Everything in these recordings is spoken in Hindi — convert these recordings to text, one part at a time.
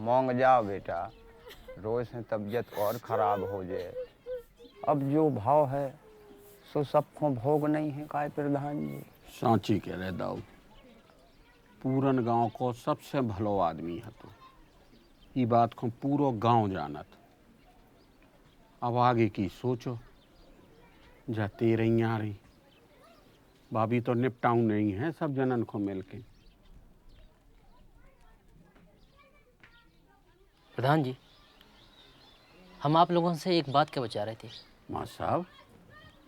मांग जा बेटा, रोज से तबीयत और खराब हो जाए। अब जो भाव है सो सबको भोग नहीं है काय प्रधान जी। सांची कह रहे दाऊ, पूरन गांव को सबसे भलो आदमी है तो ये बात को पूरो गांव जानत। अब आगे की सोचो, जा तेरे ही आ रही भाभी तो निपटाऊ नहीं है सब जनन को मिलके। प्रधान जी, हम आप लोगों से एक बात के बचा रहे थे। माँ साहब,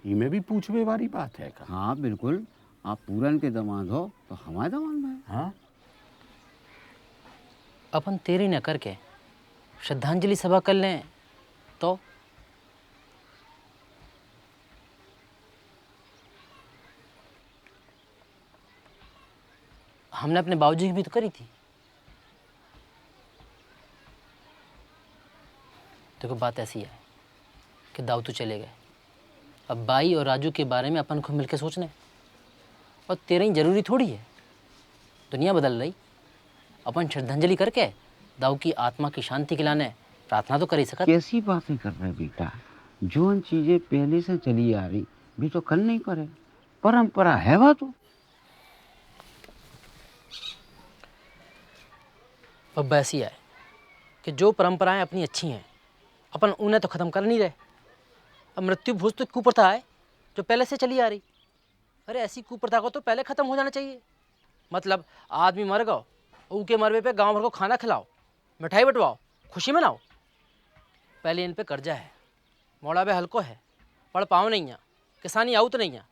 ये में भी पूछवे वाली बात है का? हाँ बिल्कुल, आप पूरन के दामाद हो तो हमारे दामाद में। हाँ, अपन तेरी न करके श्रद्धांजलि सभा कर लें तो? हमने अपने बाबूजी की भी तो करी थी। देखो बात ऐसी है कि दाऊ तो चले गए, अब बाई और राजू के बारे में अपन को मिलकर सोचना है। और तेरे ही जरूरी थोड़ी है, दुनिया बदल रही। अपन श्रद्धांजलि करके दाऊ की आत्मा की शांति के लाने प्रार्थना तो कर ही सकत। कैसी बातें कर रहे बेटा, जो चीजें पहले से चली आ रही भी तो कल नहीं पड़े, परंपरा है वह तो। अब ऐसी है कि जो परंपराएं अपनी अच्छी हैं अपन उन्हें तो ख़त्म कर नहीं रहे। अब मृत्यु भोज तो कुप्रथा है जो पहले से चली आ रही। अरे ऐसी कुप्रथा को तो पहले ख़त्म हो जाना चाहिए। मतलब आदमी मर गओ, ऊके मरवे पे गांव भर को खाना खिलाओ, मिठाई बंटवाओ, खुशी मनाओ। पहले इन पे कर्जा है, मोड़ा पे हल्को है, पढ़ पाओ नहीं है, किसानी आऊ तो नहीं है,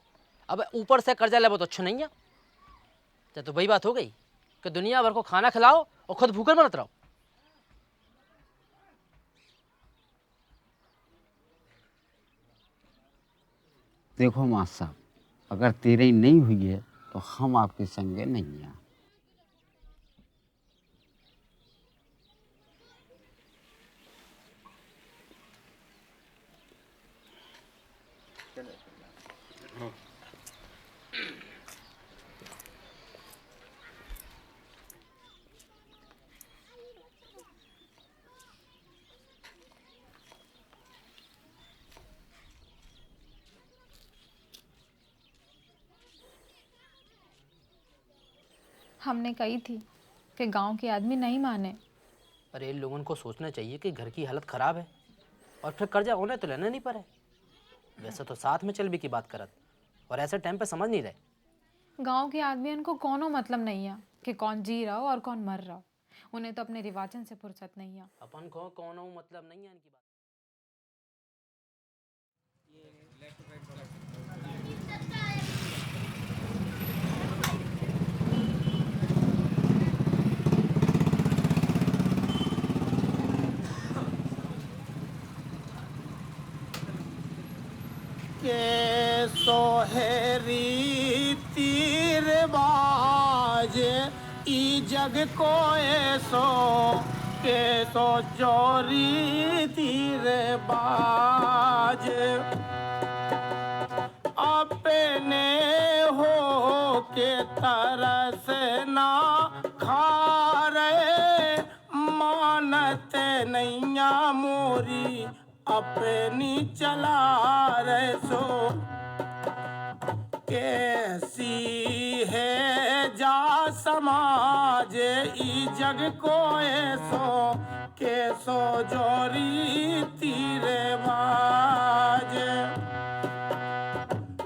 अब ऊपर से कर्जा लेबो तो अच्छो नहीं है। तो वही बात हो गई कि दुनिया भर को खाना खिलाओ और खुद भूखल मरत रहो। देखो माँ साहब, अगर तेरे ही नहीं हुई है तो हम आपके संगे नहीं हैं। हमने कही थी कि गांव के आदमी नहीं माने। अरे इन लोगों को सोचना चाहिए कि घर की हालत ख़राब है और फिर कर्जा होने तो लेना नहीं पड़े। वैसे तो साथ में चल भी की बात करत और ऐसे टाइम पे समझ नहीं रहे। गांव के आदमियों को कोनो मतलब नहीं है कि कौन जी रहा हो और कौन मर रहा हो। उन्हें तो अपने रिवाजन से फुर्सत नहीं है। अपन को कोनो मतलब नहीं है इनकी बात। के सोहेरी तीर बाज ई जग को ऐसो के सो जोरी तीर बाज अपने हो के तरस ना खा रहे मानत नैया मोरी अपनी चला रहे सो कैसी है जा समाज ई जग को ऐसो कैसो जोरी तीरे बाज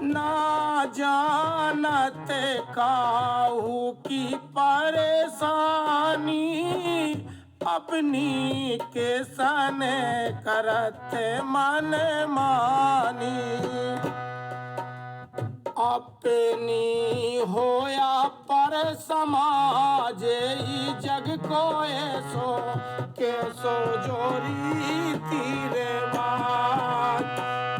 ना जानत काहू की परेशानी अपनी के सन करत मन मानी अपनी होया पर समाज ई जग को ऐसो कैसो जोरी तीरे बाज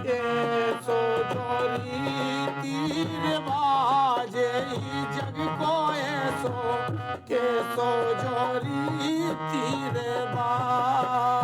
कैसो जोरी तीरे बाज ई जग को ऐसो कैसो जोरी तीरे बाज।